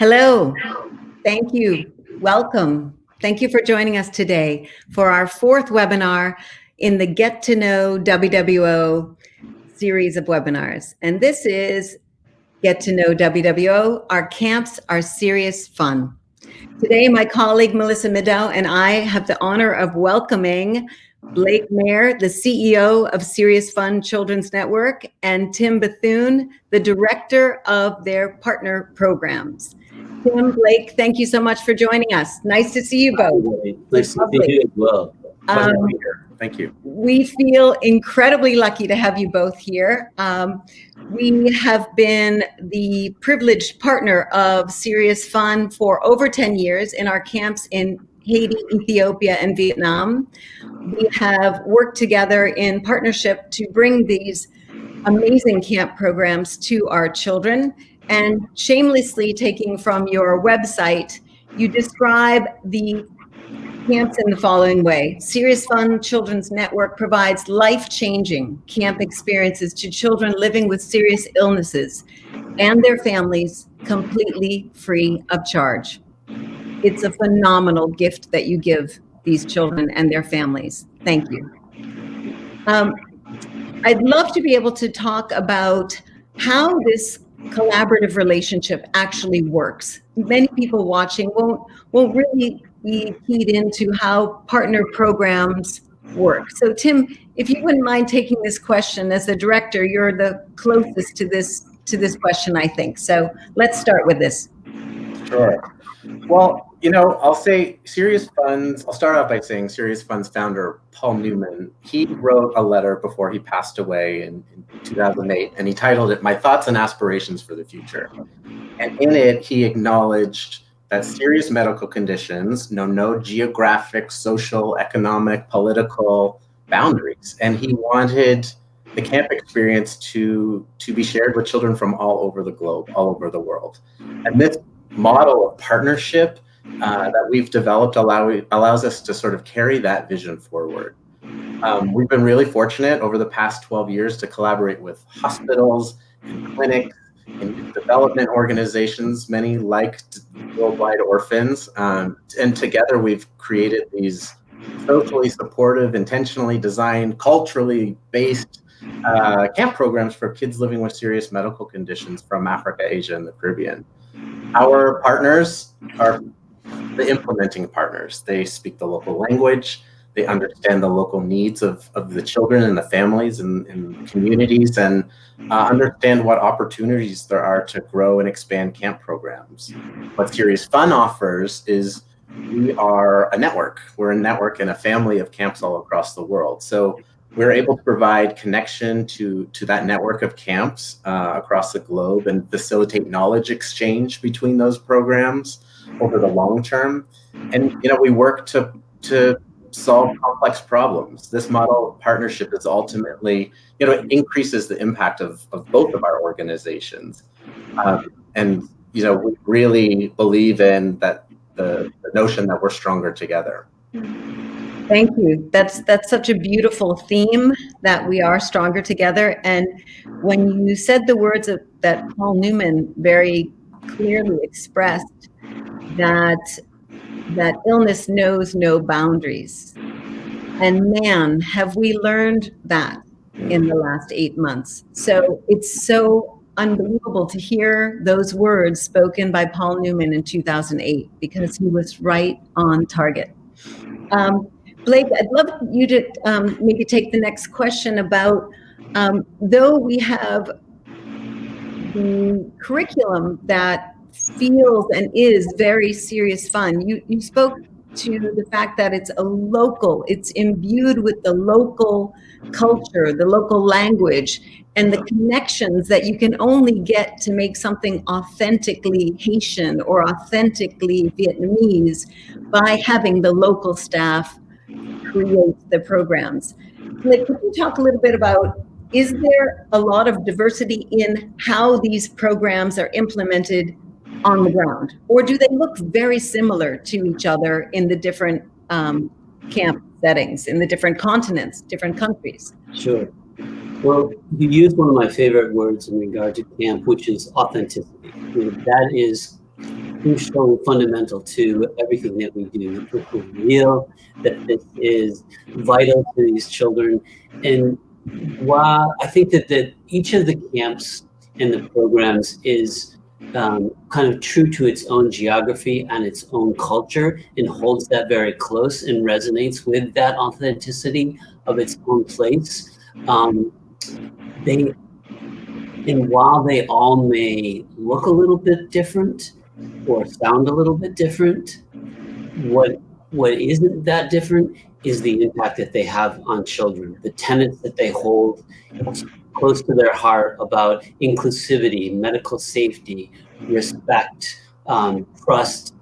Hello. Thank you. Welcome. Thank you for joining us today for our fourth webinar in the Get to Know WWO series of webinars. And this is Get to Know WWO. Our Camps Are SeriousFun. Today, my colleague Melissa Middow and I have the honor of welcoming Blake Mayer, the CEO of SeriousFun Children's Network, and Tim Bethune, the director of their partner programs. Tim, Blake, thank you so much for joining us. Nice to see you both. Nice to see you as well. Pleasure to be here. Thank you. We feel incredibly lucky to have you both here. We have been the privileged partner of SeriousFun for over 10 years in our camps in Haiti, Ethiopia, and Vietnam. We have worked together in partnership to bring these amazing camp programs to our children. And shamelessly taking from your website, you describe the camps in the following way. SeriousFun Children's Network provides life-changing camp experiences to children living with serious illnesses and their families completely free of charge. It's a phenomenal gift that you give these children and their families. Thank you. I'd love to be able to talk about how this collaborative relationship actually works. Many people watching won't really be keyed into how partner programs work. So Tim, if you wouldn't mind taking this question as the director, you're the closest to this question, I think. So let's start with this. Sure. Well, I'll say I'll start out by saying SeriousFun's founder, Paul Newman, he wrote a letter before he passed away in 2008, and he titled it, "My Thoughts and Aspirations for the Future." And in it, he acknowledged that serious medical conditions know no geographic, social, economic, political boundaries. And he wanted the camp experience to be shared with children from all over the globe, all over the world. And this model of partnership that we've developed allows us to sort of carry that vision forward. We've been really fortunate over the past 12 years to collaborate with hospitals and clinics and development organizations, many like Worldwide Orphans. And together we've created these socially supportive, intentionally designed, culturally based camp programs for kids living with serious medical conditions from Africa, Asia, and the Caribbean. Our partners are the implementing partners. They speak the local language. They understand the local needs of the children and the families and communities, and understand what opportunities there are to grow and expand camp programs. What SeriousFun offers is we are a network. We're a network and a family of camps all across the world. So we're able to provide connection to that network of camps across the globe and facilitate knowledge exchange between those programs over the long term. And we work to solve complex problems. This model of partnership is ultimately, it increases the impact of both of our organizations. And we really believe in that the notion that we're stronger together. Thank you. That's such a beautiful theme, that we are stronger together. And when you said the words that Paul Newman very clearly expressed, that illness knows no boundaries. And man, have we learned that in the last 8 months. So it's so unbelievable to hear those words spoken by Paul Newman in 2008, because he was right on target. Blake, I'd love you to maybe take the next question about, though we have the curriculum that feels and is very SeriousFun, you spoke to the fact that it's imbued with the local culture, the local language, and the connections that you can only get to make something authentically Haitian or authentically Vietnamese by having the local staff create the programs. Like, could you talk a little bit about, is there a lot of diversity in how these programs are implemented on the ground, or do they look very similar to each other in the different camp settings, in the different continents, different countries? Sure. Well, you used one of my favorite words in regard to camp, which is authenticity. That is crucial, fundamental to everything that we do. That this is real, that this is vital to these children. And while I think that each of the camps and the programs is kind of true to its own geography and its own culture, and holds that very close and resonates with that authenticity of its own place. And while they all may look a little bit different or sound a little bit different, what isn't that different is the impact that they have on children, the tenets that they hold close to their heart about inclusivity, medical safety, respect, trust,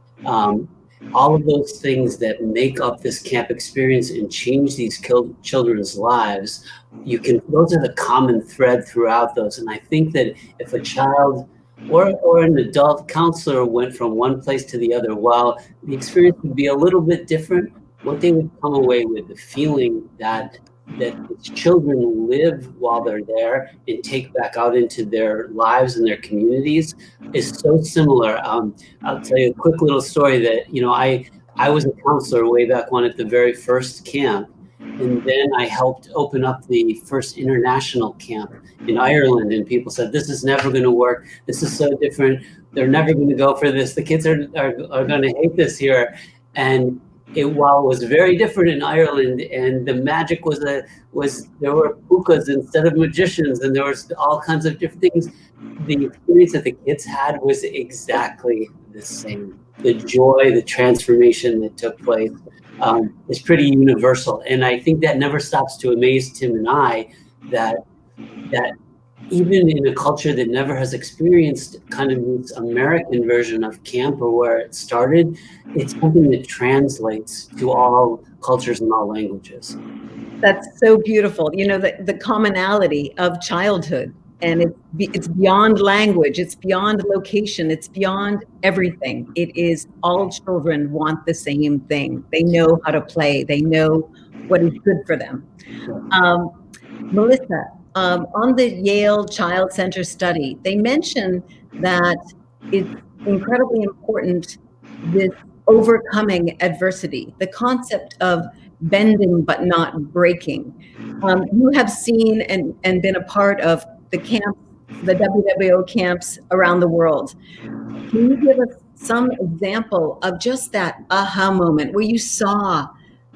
all of those things that make up this camp experience and change these children's lives. Those are the common thread throughout those. And I think that if a child or an adult counselor went from one place to the other, while the experience would be a little bit different, what they would come away with, the feeling that children live while they're there and take back out into their lives and their communities, is so similar. I'll tell you a quick little story that, I was a counselor way back when at the very first camp. And then I helped open up the first international camp in Ireland, and people said, this is never going to work. This is so different. They're never going to go for this. The kids are going to hate this here. And while it was very different in Ireland, and the magic was there were pukas instead of magicians, and there was all kinds of different things, the experience that the kids had was exactly the same. The joy, the transformation that took place is pretty universal. And I think that never stops to amaze Tim and I, that even in a culture that never has experienced kind of this American version of camp, or where it started, it's something that translates to all cultures and all languages. That's so beautiful. The commonality of childhood, and it's beyond language, it's beyond location, it's beyond everything. It is all children want the same thing. They know how to play. They know what is good for them. Melissa, on the Yale Child Center study, they mention that it's incredibly important, this overcoming adversity, the concept of bending but not breaking. You have seen and been a part of the camps, the WWO camps around the world. Can you give us some example of just that aha moment where you saw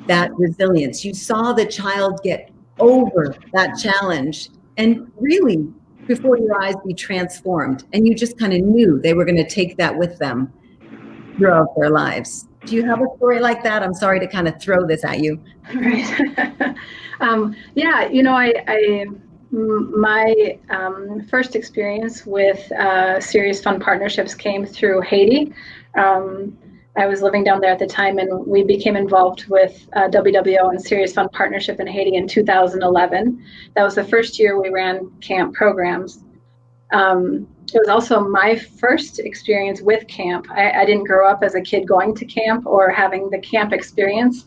that resilience, you saw the child get over that challenge, and really before your eyes be transformed, and you just kind of knew they were going to take that with them throughout their lives? Do you have a story like that? I'm sorry to kind of throw this at you. Right. My first experience with SeriousFun partnerships came through Haiti. I was living down there at the time, and we became involved with WWO and SeriousFun partnership in Haiti in 2011. That was the first year we ran camp programs. It was also my first experience with camp. I didn't grow up as a kid going to camp or having the camp experience.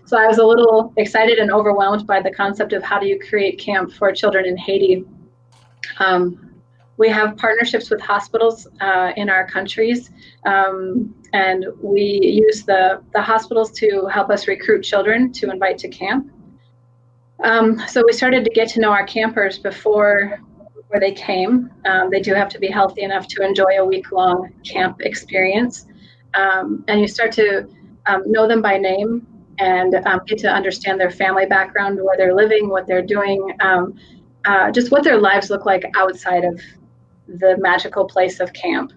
So I was a little excited and overwhelmed by the concept of how do you create camp for children in Haiti. We have partnerships with hospitals in our countries, and we use the hospitals to help us recruit children to invite to camp. So we started to get to know our campers before they came. They do have to be healthy enough to enjoy a week-long camp experience. And you start to know them by name and get to understand their family background, where they're living, what they're doing, just what their lives look like outside of the magical place of camp.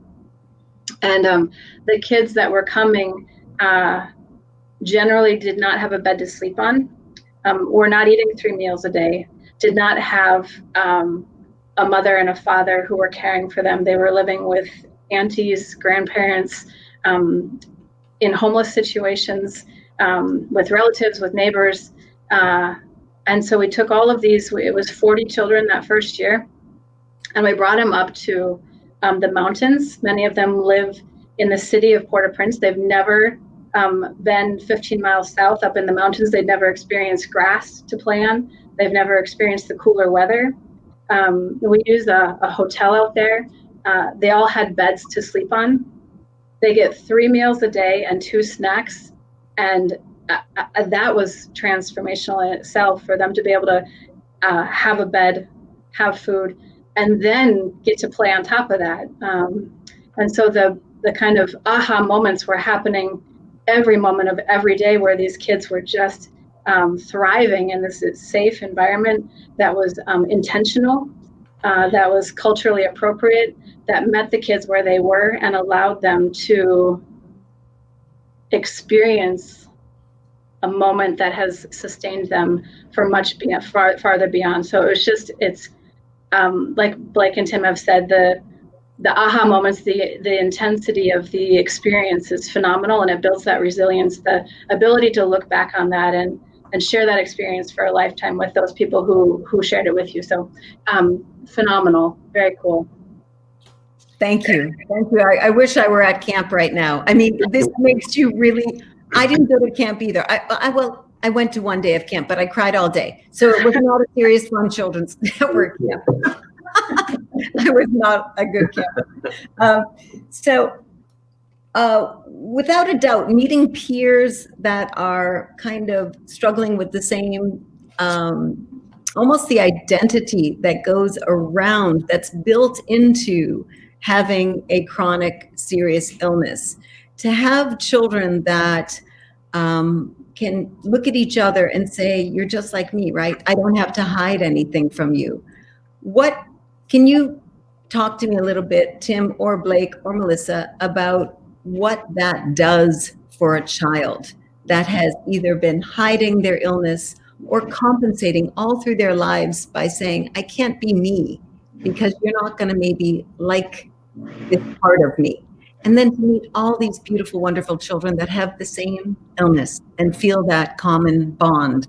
And the kids that were coming generally did not have a bed to sleep on, were not eating 3 meals a day, did not have a mother and a father who were caring for them. They were living with aunties, grandparents, in homeless situations, with relatives, with neighbors. And so we took all of these, it was 40 children that first year, and we brought them up to the mountains. Many of them live in the city of Port-au-Prince. They've never been 15 miles south up in the mountains. They've never experienced grass to play on. They've never experienced the cooler weather. We use a hotel out there. They all had beds to sleep on. They get 3 meals a day and 2 snacks. And that was transformational in itself, for them to be able to have a bed, have food, and then get to play on top of that. And so the kind of aha moments were happening every moment of every day, where these kids were just thriving in this safe environment that was intentional, that was culturally appropriate, that met the kids where they were and allowed them to experience a moment that has sustained them for much farther beyond. So it's like Blake and Tim have said, the aha moments, the intensity of the experience is phenomenal, and it builds that resilience, the ability to look back on that and share that experience for a lifetime with those people who shared it with you. So phenomenal, very cool. Thank you. Thank you. I wish I were at camp right now. I mean, this makes you really, I didn't go to camp either. I went to one day of camp, but I cried all day. So it was not a SeriousFun Children's Network camp. I was not a good camp. Without a doubt, meeting peers that are kind of struggling with the same, almost the identity that goes around, that's built into having a chronic serious illness, to have children that can look at each other and say, you're just like me, right? I don't have to hide anything from you. What can you talk to me a little bit, Tim or Blake or Melissa, about what that does for a child that has either been hiding their illness or compensating all through their lives by saying, I can't be me because you're not going to maybe like this part of me. And then to meet all these beautiful, wonderful children that have the same illness and feel that common bond.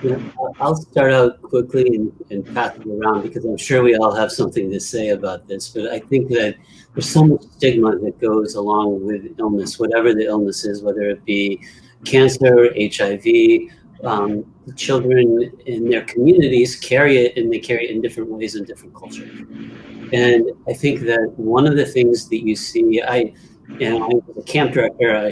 Yeah, I'll start out quickly and pass it around, because I'm sure we all have something to say about this. But I think that there's so much stigma that goes along with illness, whatever the illness is, whether it be cancer, HIV. The children in their communities carry it, and they carry it in different ways in different cultures. And I think that one of the things that you see, I was a camp director.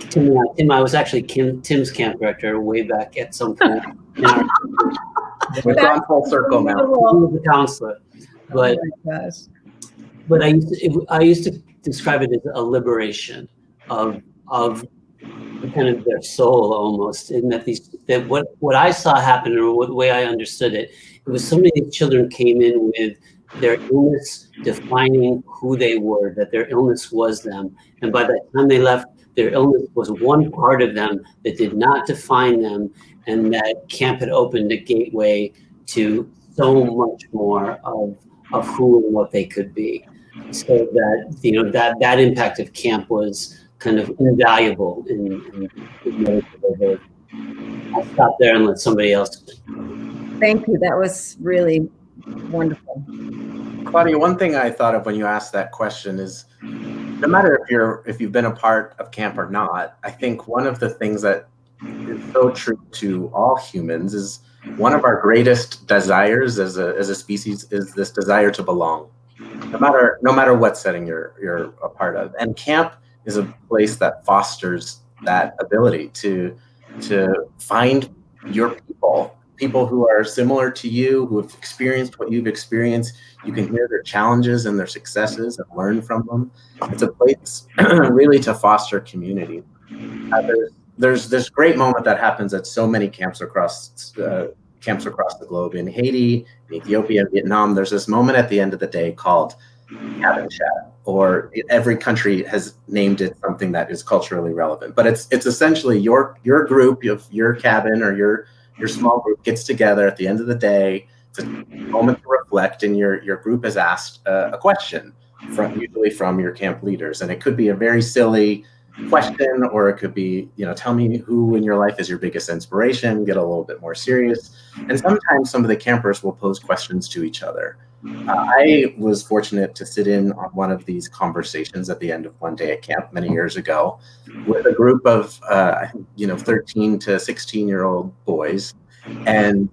Tim, I was actually Tim's camp director way back at some point. We've gone full circle now. He was a counselor, but I used to describe it as a liberation of kind of their soul, almost, in that what I saw happen, or the way I understood it, it was so many children came in with their illness defining who they were, that their illness was them, and by the time they left, their illness was one part of them that did not define them, and that camp had opened a gateway to so much more of who and what they could be. So that that impact of camp was kind of invaluable in I'll stop there and let somebody else. Thank you. That was really wonderful. Claudia, one thing I thought of when you asked that question is, no matter if you've been a part of camp or not, I think one of the things that is so true to all humans is one of our greatest desires as a species is this desire to belong, no matter what setting you're a part of. And camp is a place that fosters that ability to find your people who are similar to you, who have experienced what you've experienced. You can hear their challenges and their successes and learn from them. It's a place really to foster community. There's this great moment that happens at so many camps across the globe. In Haiti, in Ethiopia, Vietnam, there's this moment at the end of the day called cabin chat, or every country has named it something that is culturally relevant. But it's essentially your group, your cabin, or your small group gets together at the end of the day. It's a moment to reflect, and your group is asked a question, usually from your camp leaders. And it could be a very silly question, or it could be, tell me who in your life is your biggest inspiration, get a little bit more serious. And sometimes some of the campers will pose questions to each other. I was fortunate to sit in on one of these conversations at the end of one day at camp many years ago with a group of 13 to 16-year-old boys, and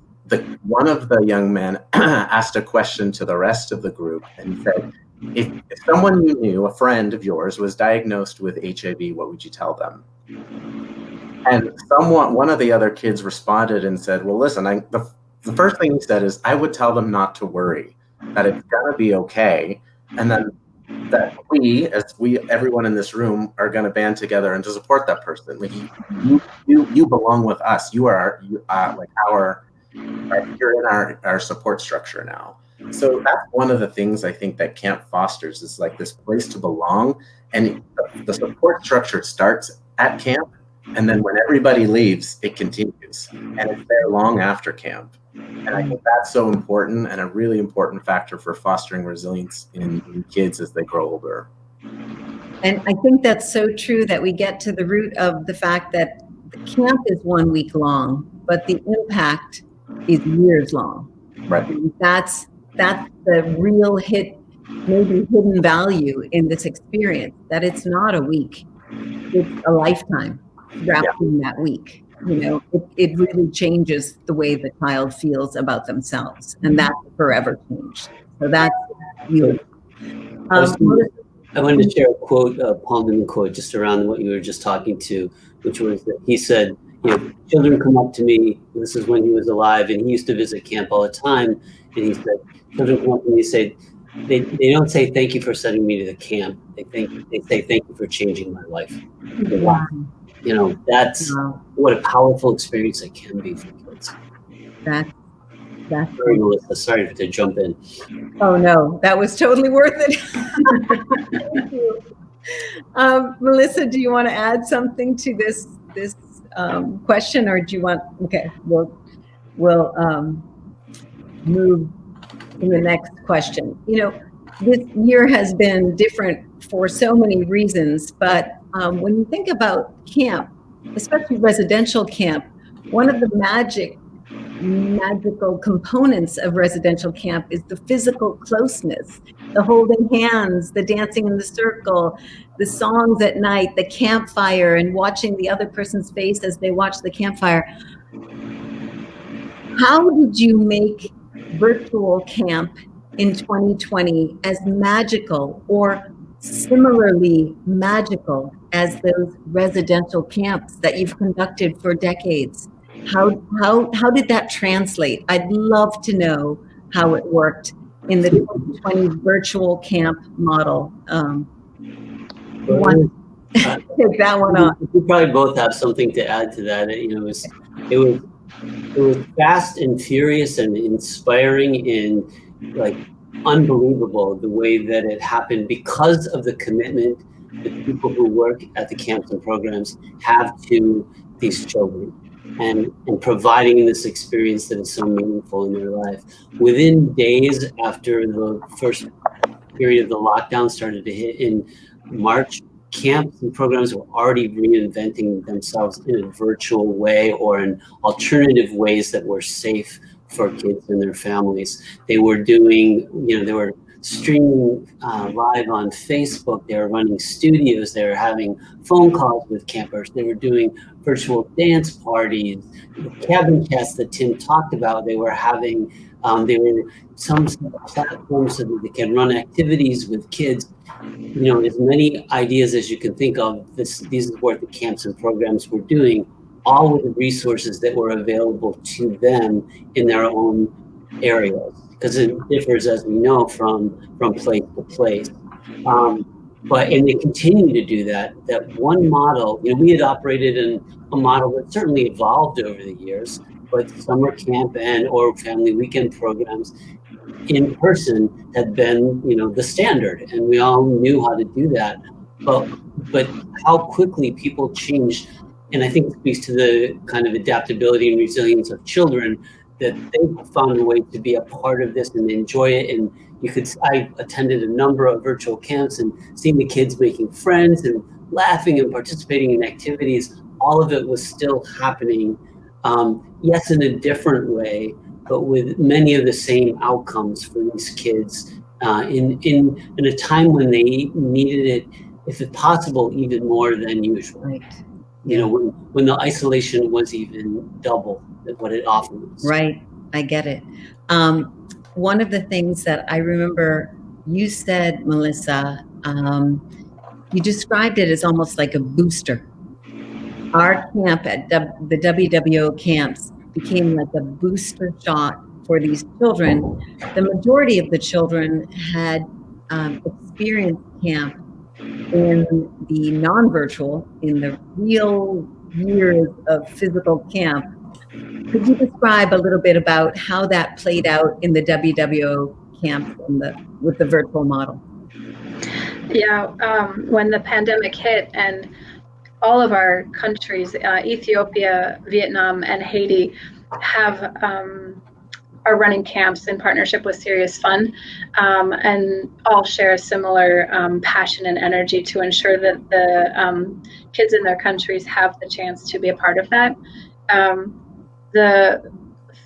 one of the young men asked a question to the rest of the group and said, if someone you knew, a friend of yours, was diagnosed with HIV, what would you tell them? And one of the other kids responded and said, well, listen, the first thing he said is, I would tell them not to worry, that it's gonna be okay. And then that everyone in this room are gonna band together and to support that person. Like you belong with us. You're in our support structure now. So that's one of the things I think that camp fosters, is like this place to belong. And the support structure starts at camp, and then when everybody leaves, it continues, and it's there long after camp. And I think that's so important, and a really important factor for fostering resilience in kids as they grow older. And I think that's so true, that we get to the root of the fact that the camp is 1 week long, but the impact is years long. Right. That's the real maybe hidden value in this experience, that it's not a week, it's a lifetime wrapped in that week. You know, it really changes the way the child feels about themselves, and that's forever changed. So that's beautiful. I wanted to share a quote, a Paul Newman quote, just around what you were just talking to, which was that he said, children come up to me, this is when he was alive, and he used to visit camp all the time, and he said, children come up to me and say, they don't say thank you for sending me to the camp, they say thank you for changing my life. Wow. That's what a powerful experience it can be for kids. That's Sorry, Melissa, sorry to jump in. Oh no, that was totally worth it. Thank you. Melissa, do you want to add something to this question, or do you want? Okay, we'll move to the next question. This year has been different for so many reasons, but when you think about camp, especially residential camp, one of the magical components of residential camp is the physical closeness, the holding hands, the dancing in the circle, the songs at night, the campfire, and watching the other person's face as they watch the campfire. How did you make virtual camp in 2020 as magical or similarly magical as those residential camps that you've conducted for decades? How did that translate? I'd love to know how it worked in the 2020 virtual camp model. Take that one on. We probably both have something to add to that. It was fast and furious and inspiring and like unbelievable the way that it happened, because of the commitment that people who work at the camps and programs have to these children, and providing this experience that is so meaningful in their life. Within days after the first period of the lockdown started to hit in March, camps and programs were already reinventing themselves in a virtual way or in alternative ways that were safe for kids and their families. They were doing, they were streaming live on Facebook. They were running studios. They were having phone calls with campers. They were doing virtual dance parties, the cabin chats that Tim talked about. They were having, some platforms so that they can run activities with kids. As many ideas as you can think of. These is what the camps and programs were doing, all with the resources that were available to them in their own areas, because it differs, as we know, from place to place. And they continue to do that. That one model, we had operated in a model that certainly evolved over the years, but summer camp or family weekend programs in person had been, the standard, and we all knew how to do that. But how quickly people changed, and I think it speaks to the kind of adaptability and resilience of children, that they found a way to be a part of this and enjoy it. And I attended a number of virtual camps and seeing the kids making friends and laughing and participating in activities. All of it was still happening, yes, in a different way, but with many of the same outcomes for these kids in a time when they needed it, if it's possible, even more than usual. Right. When the isolation was even double what it often was. Right, I get it. One of the things that I remember you said, Melissa, you described it as almost like a booster. Our camp at the WWO camps became like a booster shot for these children. The majority of the children had experienced camp in the non-virtual, in the real years of physical camp. Could you describe a little bit about how that played out in the WWO camps with the virtual model? Yeah, when the pandemic hit and all of our countries, Ethiopia, Vietnam, and Haiti, are running camps in partnership with SeriousFun, and all share a similar passion and energy to ensure that the kids in their countries have the chance to be a part of that. The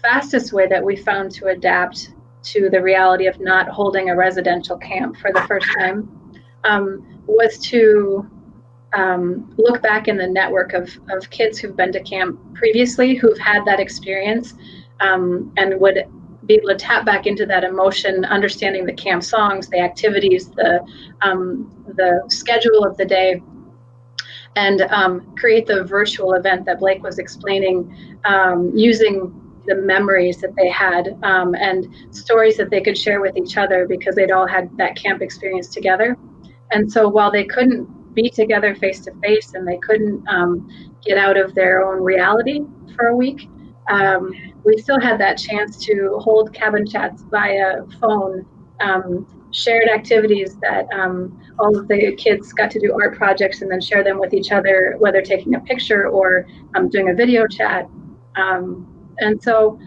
fastest way that we found to adapt to the reality of not holding a residential camp for the first time was to look back in the network of kids who've been to camp previously, who've had that experience, and would be able to tap back into that emotion, understanding the camp songs, the activities, the schedule of the day, and create the virtual event that Blake was explaining, using the memories that they had and stories that they could share with each other because they'd all had that camp experience together. And so while they couldn't be together face to face and they couldn't get out of their own reality for a week, we still had that chance to hold cabin chats via phone, shared activities that all of the kids got to do art projects and then share them with each other, whether taking a picture or doing a video chat. And so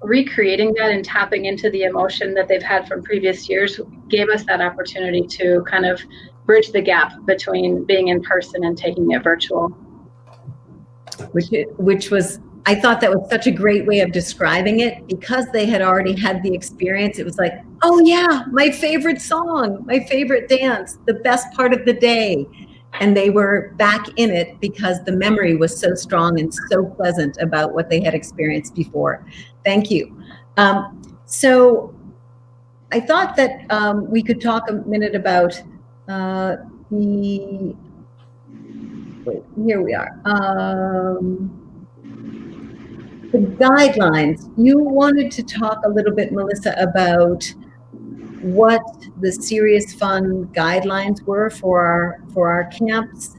recreating that and tapping into the emotion that they've had from previous years gave us that opportunity to kind of bridge the gap between being in person and taking it virtual. Which was, I thought that was such a great way of describing it, because they had already had the experience. It was like, oh yeah, my favorite song, my favorite dance, the best part of the day. And they were back in it because the memory was so strong and so pleasant about what they had experienced before. Thank you. So I thought that we could talk a minute about wait, here we are. The guidelines. You wanted to talk a little bit, Melissa, about what the SeriousFun guidelines were for our camps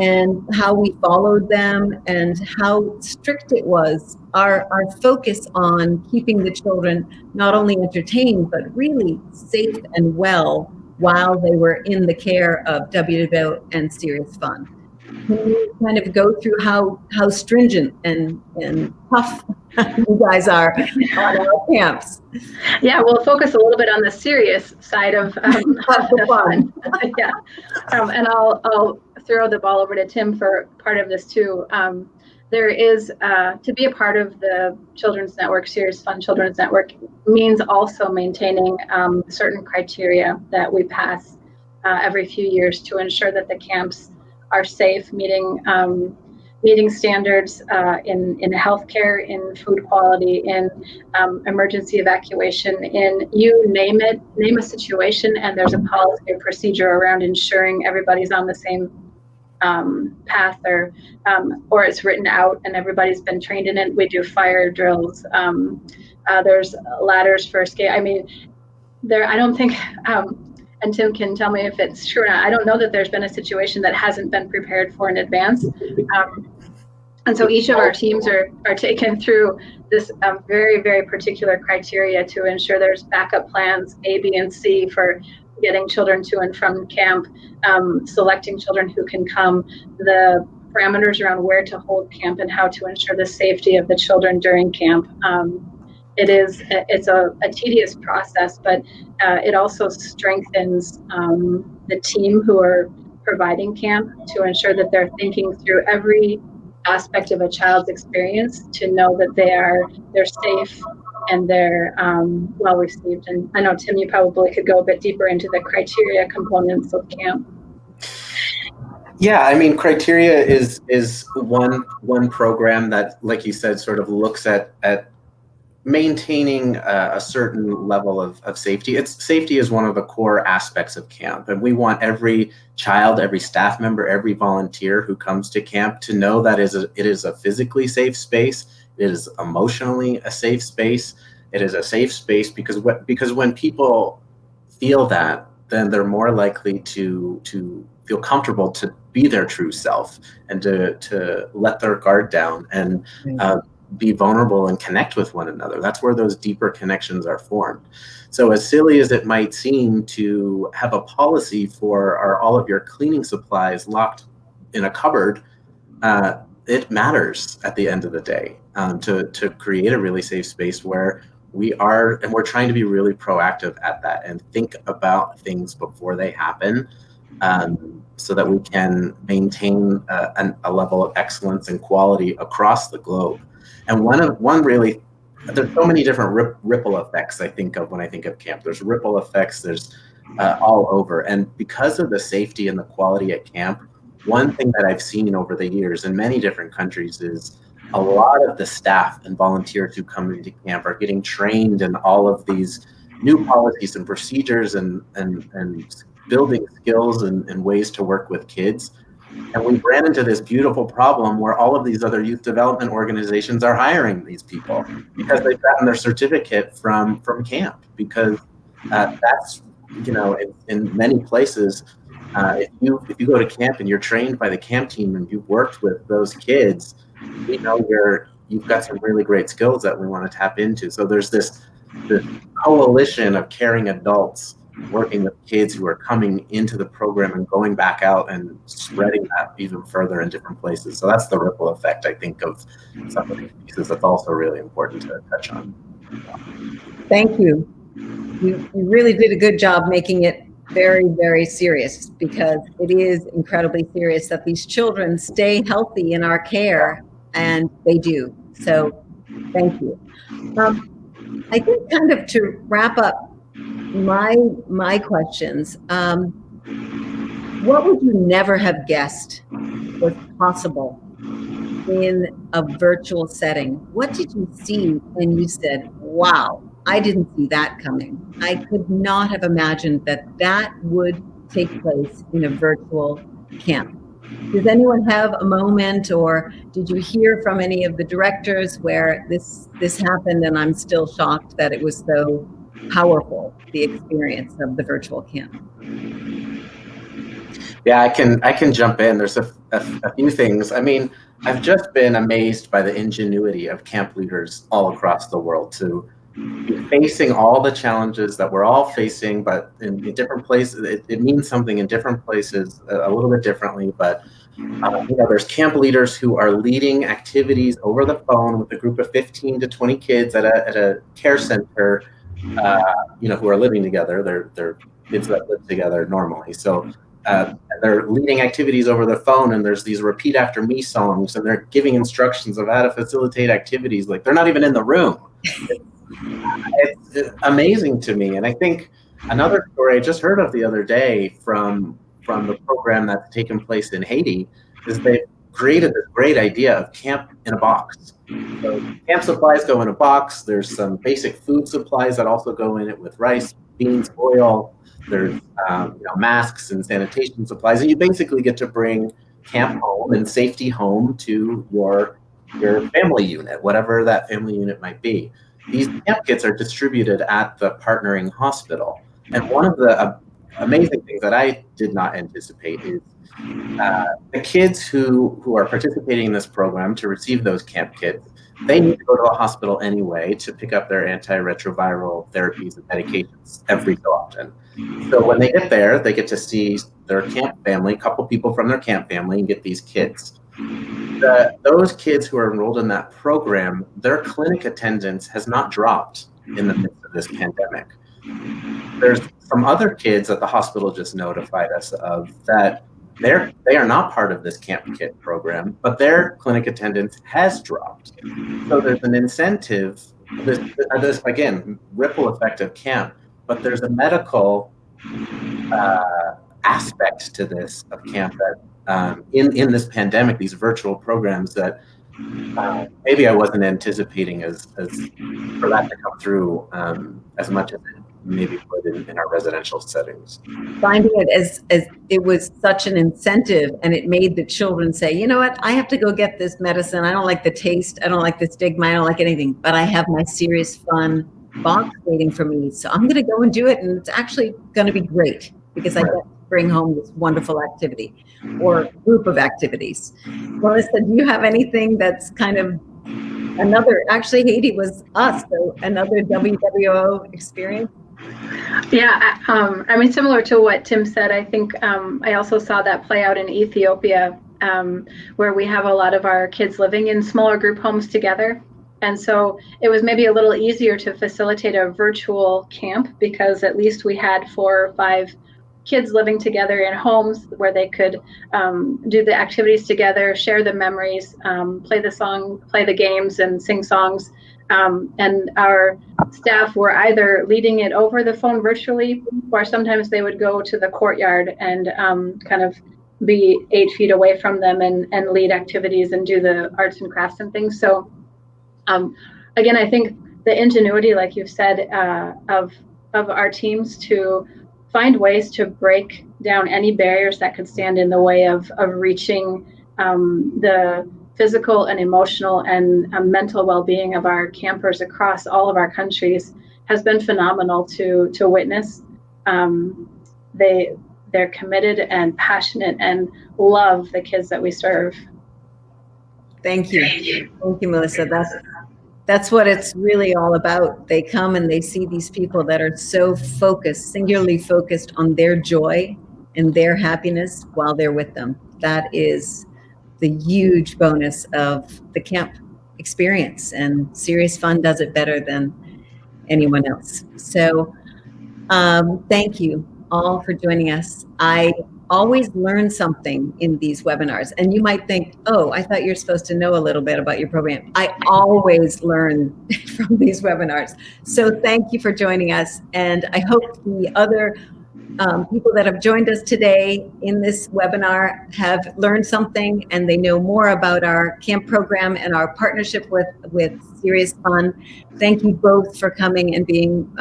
and how we followed them and how strict it was. Our focus on keeping the children not only entertained, but really safe and well while they were in the care of WWO and SeriousFun. Can you kind of go through how stringent and tough you guys are on our camps? Yeah, we'll focus a little bit on the serious side of the fun. Yeah, and I'll throw the ball over to Tim for part of this too. There is, to be a part of the Children's Network, SeriousFun Children's Network, means also maintaining certain criteria that we pass every few years to ensure that the camps are safe, meeting standards in healthcare, in food quality, in emergency evacuation, in you name it, name a situation, and there's a policy or procedure around ensuring everybody's on the same path, or it's written out and everybody's been trained in it. We do fire drills. There's ladders for escape. I mean, I don't think, and Tim can tell me if it's true or not, I don't know that there's been a situation that hasn't been prepared for in advance. And so each of our teams are taken through this very, very particular criteria to ensure there's backup plans A, B, and C for getting children to and from camp, selecting children who can come, the parameters around where to hold camp and how to ensure the safety of the children during camp. It's a tedious process, but it also strengthens the team who are providing camp to ensure that they're thinking through every aspect of a child's experience to know that they're safe and they're well received. And I know, Tim, you probably could go a bit deeper into the criteria components of camp. Yeah, I mean, criteria is one program that, like you said, sort of looks at maintaining a certain level of safety. Safety is one of the core aspects of camp, and we want every child, every staff member, every volunteer who comes to camp to know that it is a physically safe space. It is emotionally a safe space. It is a safe space because when people feel that, then they're more likely to feel comfortable to be their true self and to let their guard down and be vulnerable and connect with one another. That's where those deeper connections are formed. So as silly as it might seem to have a policy for all of your cleaning supplies locked in a cupboard, it matters at the end of the day to create a really safe space where we're trying to be really proactive at that and think about things before they happen, so that we can maintain a level of excellence and quality across the globe. And there's so many different ripple effects I think of when I think of camp. There's ripple effects, there's all over. And because of the safety and the quality at camp, one thing that I've seen over the years in many different countries is a lot of the staff and volunteers who come into camp are getting trained in all of these new policies and procedures and building skills and ways to work with kids. And we ran into this beautiful problem where all of these other youth development organizations are hiring these people because they've gotten their certificate from camp, because that's, in many places, if you go to camp and you're trained by the camp team and you've worked with those kids, we know you've got some really great skills that we want to tap into. So there's this coalition of caring adults working with kids who are coming into the program and going back out and spreading that even further in different places. So that's the ripple effect, I think, of some of these pieces that's also really important to touch on. Thank you. You really did a good job making it very, very serious, because it is incredibly serious that these children stay healthy in our care, and they do. So thank you. I think kind of to wrap up my questions, what would you never have guessed was possible in a virtual setting? What did you see and you said, wow, I didn't see that coming. I could not have imagined that would take place in a virtual camp. Does anyone have a moment, or did you hear from any of the directors where this happened and I'm still shocked that it was so powerful, the experience of the virtual camp? Yeah, I can jump in. There's a few things. I mean, I've just been amazed by the ingenuity of camp leaders all across the world to be facing all the challenges that we're all facing, but in different places. It means something in different places a little bit differently. But there's camp leaders who are leading activities over the phone with a group of 15 to 20 kids at a care center, who are living together. They're kids that live together normally. So they're leading activities over the phone, and there's these repeat after me songs, and they're giving instructions of how to facilitate activities. Like, they're not even in the room. It's amazing to me. And I think another story I just heard of the other day from the program that's taken place in Haiti is they've created this great idea of camp in a box. So camp supplies go in a box. There's some basic food supplies that also go in it, with rice, beans, oil. There's masks and sanitation supplies, and you basically get to bring camp home and safety home to your family unit, whatever that family unit might be. These camp kits are distributed at the partnering hospital. And one of the amazing things that I did not anticipate is the kids who are participating in this program to receive those camp kits, they need to go to the hospital anyway to pick up their antiretroviral therapies and medications every so often. So when they get there, they get to see their camp family, a couple people from their camp family, and get these kits. Those kids who are enrolled in that program, their clinic attendance has not dropped in the midst of this pandemic. There's some other kids that the hospital just notified us of that they are not part of this camp kit program, but their clinic attendance has dropped. So there's an incentive, this again, ripple effect of camp, but there's a medical aspect to this of camp that in this pandemic, these virtual programs, that maybe I wasn't anticipating as for that to come through as much as it maybe would in our residential settings. Finding it as it was such an incentive, and it made the children say, you know what, I have to go get this medicine. I don't like the taste. I don't like the stigma. I don't like anything, but I have my SeriousFun box waiting for me. So I'm going to go and do it. And it's actually going to be great because I get to bring home this wonderful activity or group of activities. Melissa, do you have anything that's kind of another, actually Haiti was us, so another WWO experience? Yeah, I mean, similar to what Tim said, I think I also saw that play out in Ethiopia, where we have a lot of our kids living in smaller group homes together. And so it was maybe a little easier to facilitate a virtual camp because at least we had 4 or 5 kids living together in homes where they could do the activities together, share the memories, play the games and sing songs. And our staff were either leading it over the phone virtually, or sometimes they would go to the courtyard and kind of be 8 feet away from them and lead activities and do the arts and crafts and things. So again, I think the ingenuity, like you've said, of our teams to find ways to break down any barriers that could stand in the way of reaching the physical and emotional and mental well-being of our campers across all of our countries has been phenomenal to witness. They're committed and passionate and love the kids that we serve. Thank you. Thank you, Melissa. That's what it's really all about. They come and they see these people that are so focused, singularly focused on their joy and their happiness while they're with them. That is the huge bonus of the camp experience, and SeriousFun does it better than anyone else. So thank you all for joining us. I always learn something in these webinars, and you might think, oh, I thought you're supposed to know a little bit about your program. I always learn from these webinars. So thank you for joining us, and I hope the other people that have joined us today in this webinar have learned something and they know more about our camp program and our partnership with SeriousFun. Thank you both for coming and being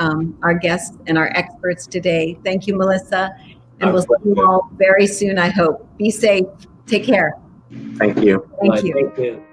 our guests and our experts today. Thank you, Melissa. And we'll see you all very soon, I hope. Be safe. Take care. Thank you. Thank you. Thank you.